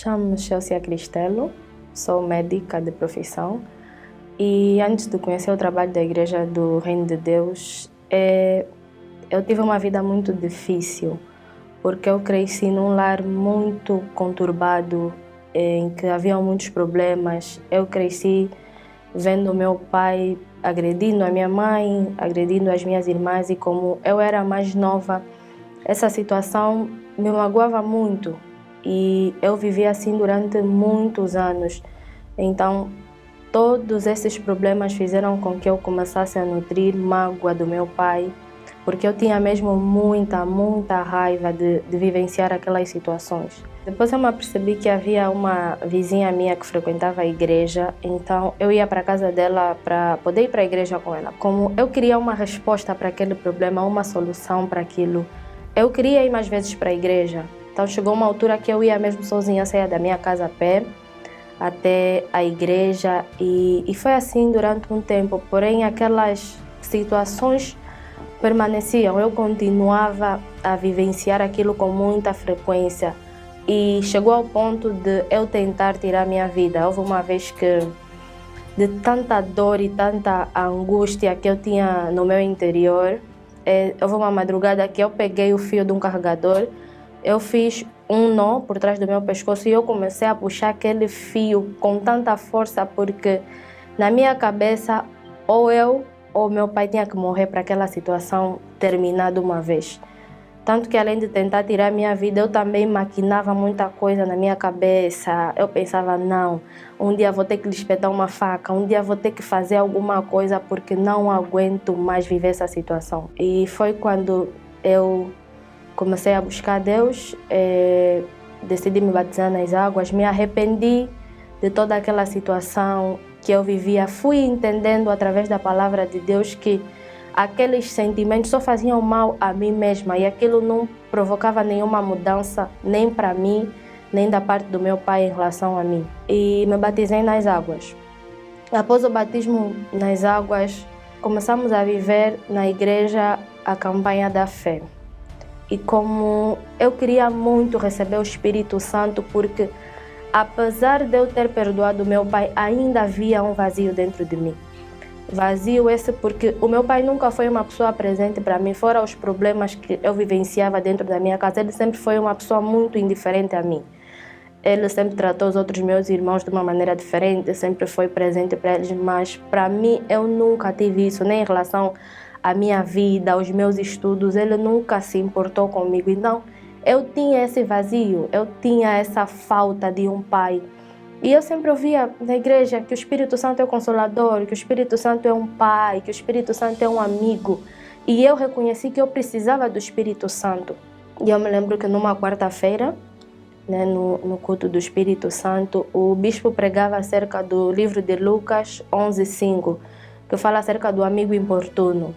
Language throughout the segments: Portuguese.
Chamo-me Chelsea Cristelo, sou médica de profissão e antes de conhecer o trabalho da Igreja do Reino de Deus, eu tive uma vida muito difícil, porque eu cresci num lar muito conturbado, em que havia muitos problemas. Eu cresci vendo meu pai agredindo a minha mãe, agredindo as minhas irmãs, e como eu era mais nova, essa situação me magoava muito e eu vivi assim durante muitos anos. Então, todos esses problemas fizeram com que eu começasse a nutrir mágoa do meu pai, porque eu tinha mesmo muita raiva de vivenciar aquelas situações. Depois eu me apercebi que havia uma vizinha minha que frequentava a igreja, então eu ia para a casa dela para poder ir para a igreja com ela. Como eu queria uma resposta para aquele problema, uma solução para aquilo, eu queria ir mais vezes para a igreja. Então chegou uma altura que eu ia mesmo sozinha, saía da minha casa a pé até a igreja e foi assim durante um tempo, porém aquelas situações permaneciam, eu continuava a vivenciar aquilo com muita frequência e chegou ao ponto de eu tentar tirar minha vida. Houve uma vez que, de tanta dor e tanta angústia que eu tinha no meu interior, houve uma madrugada que eu peguei o fio de um carregador, eu fiz um nó por trás do meu pescoço e eu comecei a puxar aquele fio com tanta força, porque na minha cabeça ou eu ou meu pai tinha que morrer para aquela situação terminar de uma vez. Tanto que além de tentar tirar minha vida, eu também maquinava muita coisa na minha cabeça. Eu pensava, não, um dia vou ter que lhe espetar uma faca, um dia vou ter que fazer alguma coisa porque não aguento mais viver essa situação. E foi quando eu comecei a buscar Deus, decidi me batizar nas águas, me arrependi de toda aquela situação que eu vivia. Fui entendendo através da palavra de Deus que aqueles sentimentos só faziam mal a mim mesma e aquilo não provocava nenhuma mudança, nem para mim, nem da parte do meu pai em relação a mim. E me batizei nas águas. Após o batismo nas águas, começamos a viver na igreja a campanha da fé. E como eu queria muito receber o Espírito Santo, porque apesar de eu ter perdoado meu pai, ainda havia um vazio dentro de mim. Vazio esse porque o meu pai nunca foi uma pessoa presente para mim, fora os problemas que eu vivenciava dentro da minha casa. Ele sempre foi uma pessoa muito indiferente a mim. Ele sempre tratou os outros meus irmãos de uma maneira diferente, sempre foi presente para eles, mas para mim eu nunca tive isso, nem em relação à minha vida, aos meus estudos. Ele nunca se importou comigo. Então, eu tinha esse vazio, eu tinha essa falta de um pai. E eu sempre ouvia na igreja que o Espírito Santo é o Consolador, que o Espírito Santo é um pai, que o Espírito Santo é um amigo. E eu reconheci que eu precisava do Espírito Santo. E eu me lembro que numa quarta-feira, né, no culto do Espírito Santo, o bispo pregava acerca do livro de Lucas 11:5, que fala acerca do amigo importuno.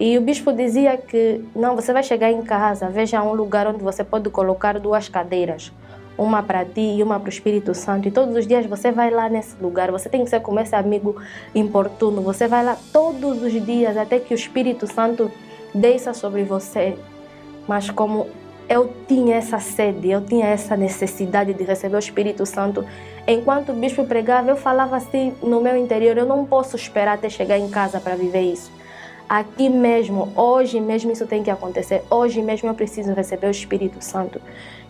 E o bispo dizia que, não, você vai chegar em casa, veja um lugar onde você pode colocar 2 cadeiras, uma para ti e uma para o Espírito Santo, e todos os dias você vai lá nesse lugar. Você tem que ser como esse amigo importuno, você vai lá todos os dias até que o Espírito Santo desça sobre você. Mas como eu tinha essa sede, eu tinha essa necessidade de receber o Espírito Santo, enquanto o bispo pregava, eu falava assim no meu interior, eu não posso esperar até chegar em casa para viver isso. Aqui mesmo, hoje mesmo isso tem que acontecer, hoje mesmo eu preciso receber o Espírito Santo.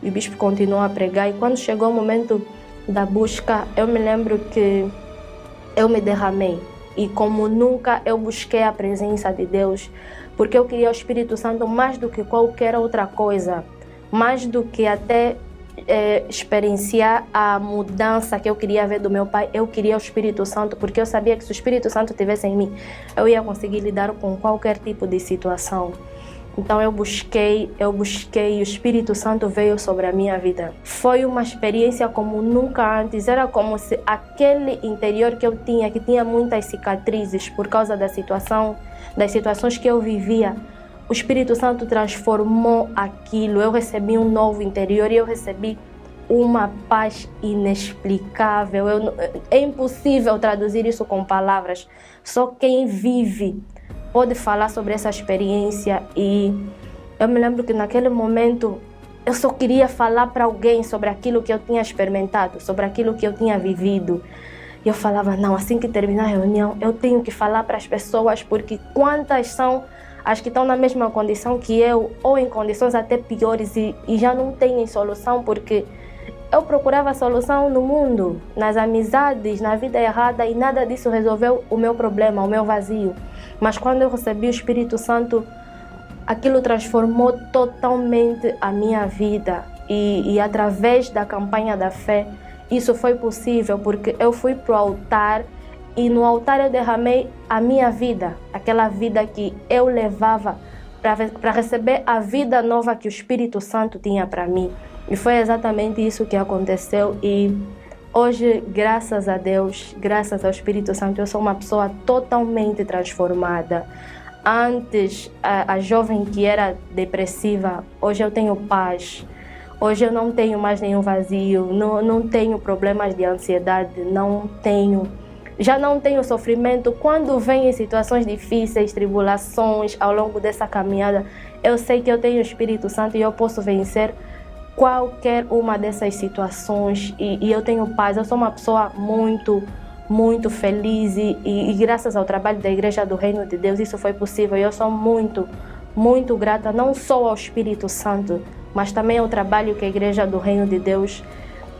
E o bispo continuou a pregar, e quando chegou o momento da busca, eu me lembro que eu me derramei. E como nunca eu busquei a presença de Deus, porque eu queria o Espírito Santo mais do que qualquer outra coisa, mais do que até experienciar a mudança que eu queria ver do meu pai. Eu queria o Espírito Santo, porque eu sabia que se o Espírito Santo estivesse em mim, eu ia conseguir lidar com qualquer tipo de situação. Então eu busquei e o Espírito Santo veio sobre a minha vida. Foi uma experiência como nunca antes. Era como se aquele interior que eu tinha, que tinha muitas cicatrizes por causa das situações que eu vivia, o Espírito Santo transformou aquilo. Eu recebi um novo interior e eu recebi uma paz inexplicável. É impossível traduzir isso com palavras. Só quem vive pode falar sobre essa experiência. E eu me lembro que naquele momento eu só queria falar para alguém sobre aquilo que eu tinha experimentado, sobre aquilo que eu tinha vivido. E eu falava, não, assim que terminar a reunião, eu tenho que falar para as pessoas, porque quantas são as que estão na mesma condição que eu, ou em condições até piores, e já não têm solução, porque eu procurava solução no mundo, nas amizades, na vida errada, e nada disso resolveu o meu problema, o meu vazio. Mas quando eu recebi o Espírito Santo, aquilo transformou totalmente a minha vida. E através da campanha da fé, isso foi possível, porque eu fui para o altar e no altar eu derramei a minha vida, aquela vida que eu levava para receber a vida nova que o Espírito Santo tinha para mim. E foi exatamente isso que aconteceu. E hoje, graças a Deus, graças ao Espírito Santo, eu sou uma pessoa totalmente transformada. Antes, a jovem que era depressiva, hoje eu tenho paz. Hoje eu não tenho mais nenhum vazio, não tenho problemas de ansiedade, já não tenho sofrimento. Quando vem em situações difíceis, tribulações ao longo dessa caminhada, eu sei que eu tenho o Espírito Santo e eu posso vencer qualquer uma dessas situações e eu tenho paz. Eu sou uma pessoa muito feliz e graças ao trabalho da Igreja do Reino de Deus isso foi possível. Eu sou muito grata não só ao Espírito Santo, mas também ao trabalho que a Igreja do Reino de Deus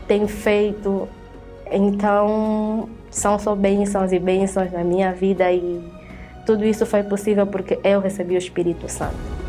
tem feito. Então, são só bênçãos e bênçãos na minha vida e tudo isso foi possível porque eu recebi o Espírito Santo.